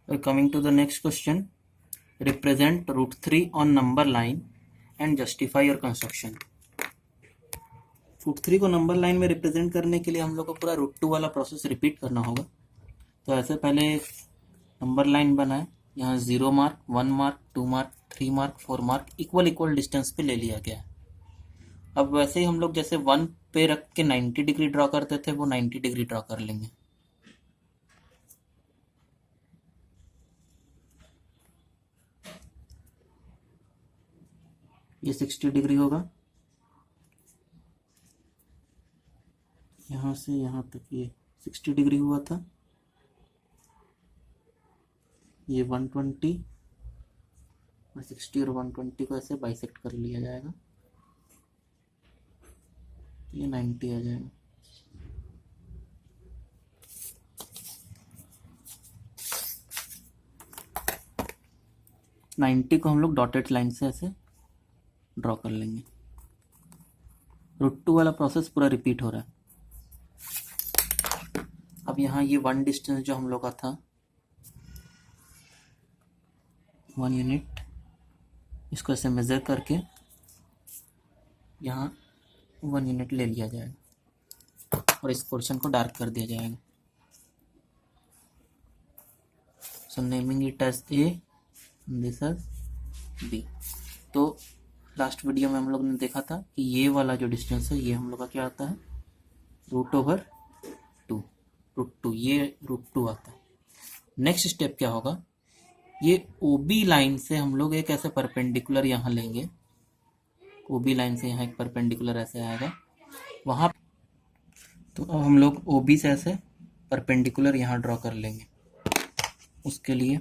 Coming to the next question, represent root 3 on number line and justify your construction. Root 3 को number line में represent करने के लिए हम लोग को पूरा रूट 2 वाला प्रोसेस रिपीट करना होगा। तो ऐसे पहले नंबर लाइन बनाए, यहाँ 0 mark, 1 mark, 2 mark, 3 mark, 4 mark equal distance पे ले लिया गया है। अब वैसे ही हम लोग जैसे 1 पे रख के 90 डिग्री ड्रॉ करते थे, वो 90 डिग्री ड्रॉ कर लेंगे। ये 60 डिग्री होगा, यहाँ से यहाँ तक ये 60 डिग्री हुआ था। ये 120 और 60 और 120 को ऐसे बाइसेक्ट कर लिया जाएगा, ये 90 आ जाएगा। नाइन्टी को हम लोग डॉटेड लाइन से ऐसे ड्रॉ कर लेंगे। रूट 2 वाला प्रोसेस पूरा रिपीट हो रहा है। अब यहाँ ये 1 डिस्टेंस जो हम लोग का था 1 यूनिट, इसको ऐसे मेज़र करके यहाँ 1 यूनिट ले लिया जाएगा और इस पोर्शन को डार्क कर दिया जाएगा। So naming it as A, this as B. तो लास्ट वीडियो में हम लोग ने देखा था कि ये वाला जो डिस्टेंस है ये हम लोग का क्या आता है, रूट ओवर 2, ये रूट 2 आता है। नेक्स्ट स्टेप क्या होगा, ये ओबी लाइन से हम लोग एक ऐसे परपेंडिकुलर यहाँ लेंगे। ओबी लाइन से यहाँ एक परपेंडिकुलर ऐसे आएगा वहाँ। तो अब हम लोग ओबी से ऐसे परपेंडिकुलर यहाँ ड्रॉ कर लेंगे। उसके लिए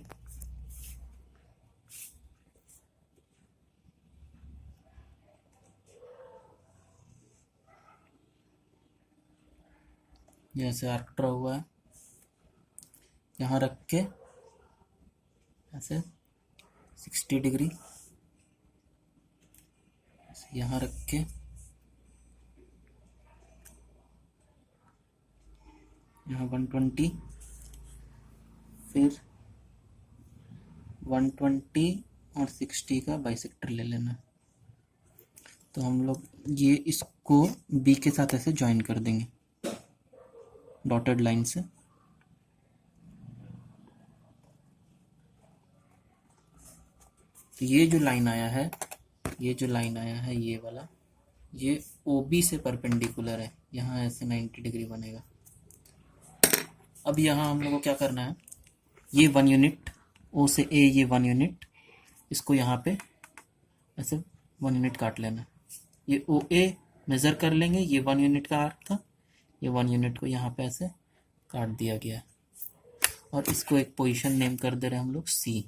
जैसे आर्क ड्रॉ हुआ है, यहाँ रख के ऐसे 60 डिग्री यहाँ रख के यहाँ 120, फिर 120 और 60 का बाइसेक्टर ले लेना। तो हम लोग ये इसको बी के साथ ऐसे ज्वाइन कर देंगे डॉटेड लाइन से। तो ये जो लाइन आया है, ये वाला, ये OB से परपेंडिकुलर है, यहाँ ऐसे 90 डिग्री बनेगा। अब यहाँ हम लोग को क्या करना है, ये 1 यूनिट O से A, ये 1 यूनिट, इसको यहाँ पे ऐसे 1 यूनिट काट लेना। ये OA मेज़र कर लेंगे, ये 1 यूनिट का आर्क था, ये 1 यूनिट को यहाँ पे ऐसे काट दिया गया है। और इसको एक पोजीशन नेम कर दे रहे हैं हम लोग C,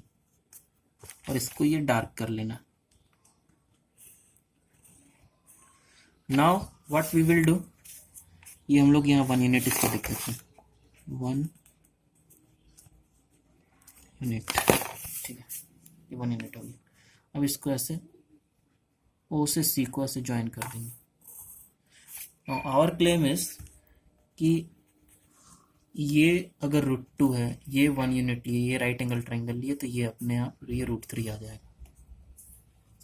और इसको ये डार्क कर लेना। Now what we will do, ये हम लोग यहाँ 1 यूनिट इसको लिख देते हैं, 1 यूनिट, ठीक है, ये 1 यूनिट हो गया। अब इसको ऐसे O से C को ऐसे ज्वाइन कर देंगे। नाउ आवर क्लेम इज कि ये अगर रूट 2 है, ये 1 यूनिट लिए, ये राइट एंगल ट्राइंगल लिए, तो ये अपने आप ये रूट 3 आ जाएगा।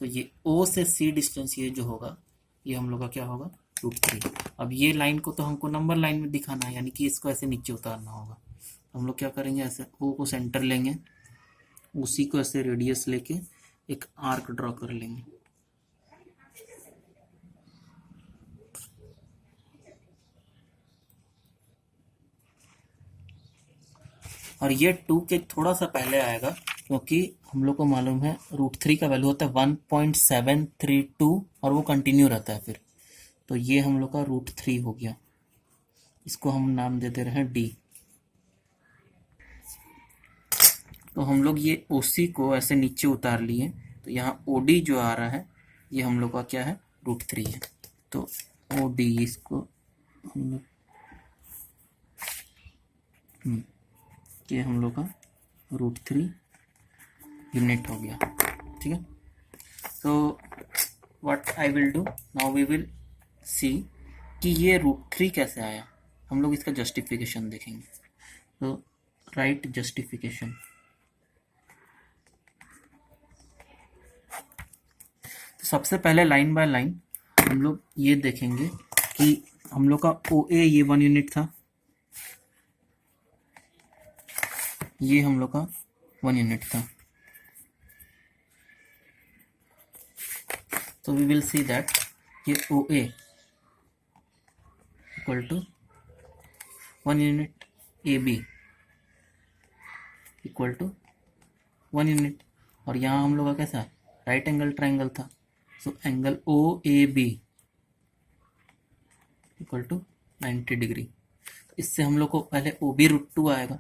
तो ये O से C डिस्टेंस ये जो होगा, ये हम लोग का क्या होगा, रूट 3। अब ये लाइन को तो हमको नंबर लाइन में दिखाना है, यानी कि इसको ऐसे नीचे उतारना होगा। तो हम लोग क्या करेंगे, ऐसे O को सेंटर लेंगे, उसी को ऐसे रेडियस लेके एक आर्क ड्रॉ कर लेंगे। और ये 2 के थोड़ा सा पहले आएगा, क्योंकि हम लोग को मालूम है रूट 3 का वैल्यू होता है 1.732 और वो कंटिन्यू रहता है फिर। तो ये हम लोग का रूट 3 हो गया, इसको हम नाम दे दे रहे हैं D। तो हम लोग ये OC को ऐसे नीचे उतार लिए, तो यहाँ OD जो आ रहा है ये हम लोग का क्या है, रूट 3 है। तो OD इसको हम लोग ये हम लोग का रूट 3 यूनिट हो गया, ठीक है। तो what I will do now, we will see कि ये रूट 3 कैसे आया। हम लोग इसका जस्टिफिकेशन देखेंगे। तो राइट जस्टिफिकेशन, सबसे पहले लाइन बाय लाइन हम लोग ये देखेंगे कि हम लोग का OA ये 1 यूनिट था, ये हम लोग का 1 यूनिट था। तो वी विल सी दैट ये OA equal to 1 unit, AB equal to 1 unit, और यहाँ हम लोग का कैसा राइट एंगल ट्राइंगल था, so angle OAB equal to 90 degree. इससे हम लोग को पहले OB√2 आएगा,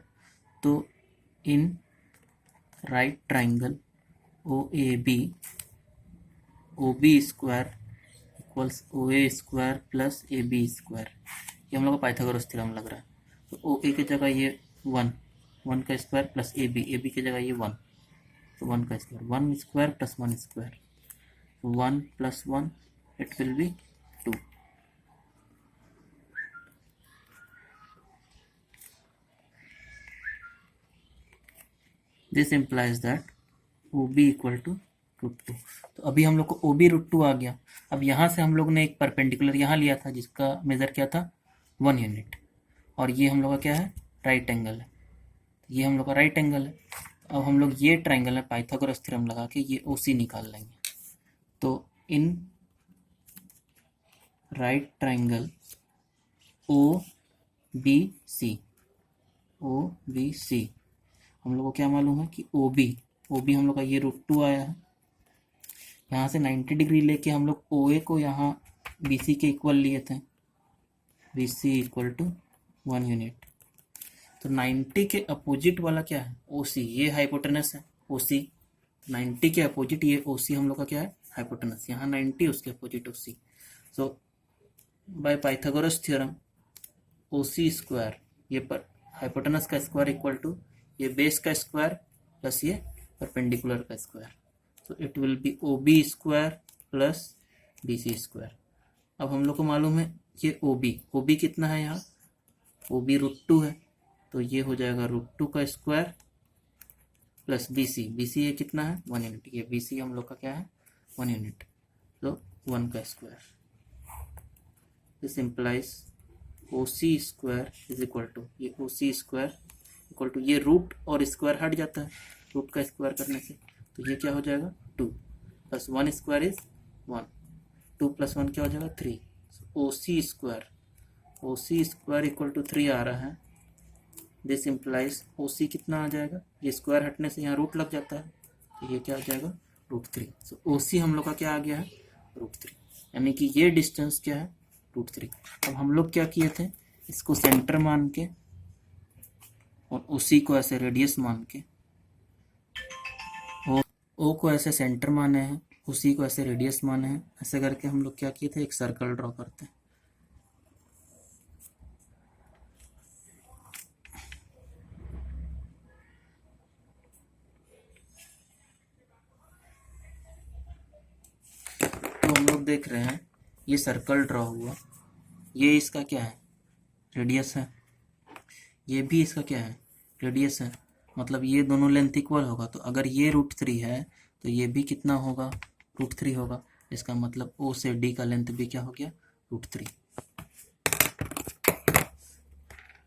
तो in right triangle OAB OB square equals OA square plus AB square, ये हम लोग का पाइथागोरस थ्योरम लग रहा है। तो OA की जगह ये 1 का स्क्वायर प्लस AB की जगह ये 1, तो 1 का स्क्वायर, 1 स्क्वायर प्लस 1 स्क्वायर, 1 प्लस 1 it will be 2। This implies that OB equal to √2। तो अभी हम लोग को OB√2 आ गया। अब यहाँ से हम लोग ने एक परपेंडिकुलर यहाँ लिया था जिसका मेजर क्या था 1 यूनिट, और ये हम लोग का क्या है राइट एंगल है, ये हम लोग का राइट एंगल है। अब हम लोग ये ट्राइंगल में पाइथागोरस थ्योरम लगा के ये OC निकाल लेंगे। तो इन राइट ट्राइंगल OBC हम लोग को क्या मालूम है कि OB हम लोग का ये √2 आया है। यहाँ से 90 डिग्री लेके हम लोग OA को यहाँ BC के इक्वल लिए थे, BC इक्वल टू 1 यूनिट। तो 90 के अपोजिट वाला क्या है OC, ये हाइपोटेनस है OC, 90 के अपोजिट ये OC हम लोग का क्या है हाइपोटेनस, यहाँ 90 उसके opposite OC। So by Pythagoras theorem OC square ये पर हाइपोटेनस का स्क्वायर इक्वल टू ये बेस का स्क्वायर प्लस ये परपेंडिकुलर का square, so it will B OB square plus BC square. अब हम लोग को मालूम है ये OB कितना है यहाँ OB√2 है, तो ये हो जाएगा √2 का स्क्वायर प्लस BC ये कितना है 1 यूनिट, ये BC हम लोग का क्या है 1 यूनिट, तो 1 का square. This implies OC square is equal to ये OC स्क्वायर इक्वल टू ये रूट और स्क्वायर हट जाता है रूट का स्क्वायर करने से, तो ये क्या हो जाएगा 2 प्लस 1 स्क्वायर इज 1, 2 प्लस 1 क्या हो जाएगा 3, OC स्क्वायर इक्वल टू 3 आ रहा है। दिस इम्प्लाइज OC कितना आ जाएगा, ये स्क्वायर हटने से यहाँ रूट लग जाता है, तो ये क्या आ जाएगा √3। सो OC हम लोग का क्या आ गया है √3, यानी कि ये डिस्टेंस क्या है √3। अब हम लोग क्या किए थे, इसको सेंटर मान के और OC को ऐसे रेडियस मान के, O को ऐसे सेंटर माने हैं, OC को ऐसे रेडियस माने हैं, ऐसे करके हम लोग क्या किए थे एक सर्कल ड्रॉ करते हैं। तो हम लोग देख रहे हैं ये सर्कल ड्रॉ हुआ, ये इसका क्या है रेडियस है, ये भी इसका क्या है रेडियस है, मतलब ये दोनों लेंथ इक्वल होगा। तो अगर ये √3 है तो ये भी कितना होगा √3 होगा, इसका मतलब O से D का लेंथ भी क्या हो गया √3।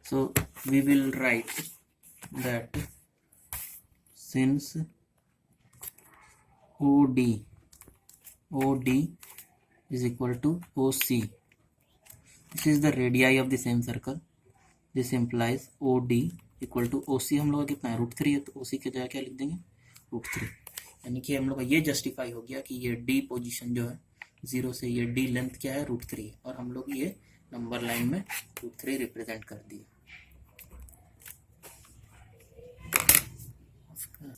So we will write that since OD is equal to OC, this is the radii of the same circle, this implies OD equal to OC हम लोग का कितना है √3 है, तो OC की जगह क्या लिख देंगे √3, यानी कि हम लोग का ये जस्टिफाई हो गया कि ये D पोजीशन जो है 0 से ये D लेंथ क्या है √3 है, और हम लोग ये नंबर लाइन में √3 रिप्रेजेंट कर दिए।